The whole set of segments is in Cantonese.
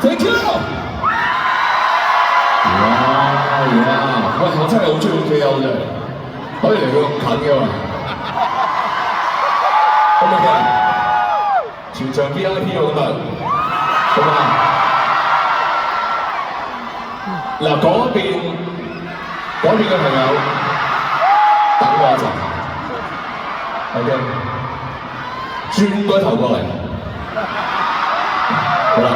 Thank you。喂，我真係好中意 KO 真係，可以嚟到咁近嘅嘛？可唔可以？全場 VIP 我今日，好嘛？嗱，嗰邊嘅朋友，等我一陣 ，OK， 轉個頭過嚟，好啦。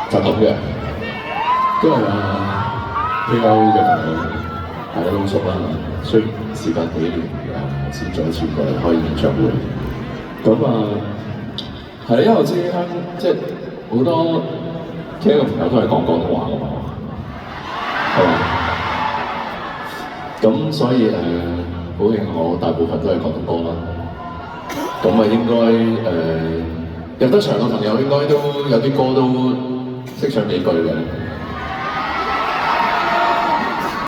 就咁嘅，因為KO 嘅朋友大家都熟啦，雖然時間幾年先再一次過嚟開演唱會，咁係因為我知即係好多 KO 嘅朋友都係講廣東話㗎嘛，係嘛？咁所以好慶我大部分都係廣東歌啦，咁應該入得場嘅朋友應該都有啲歌都識唱幾句嘅。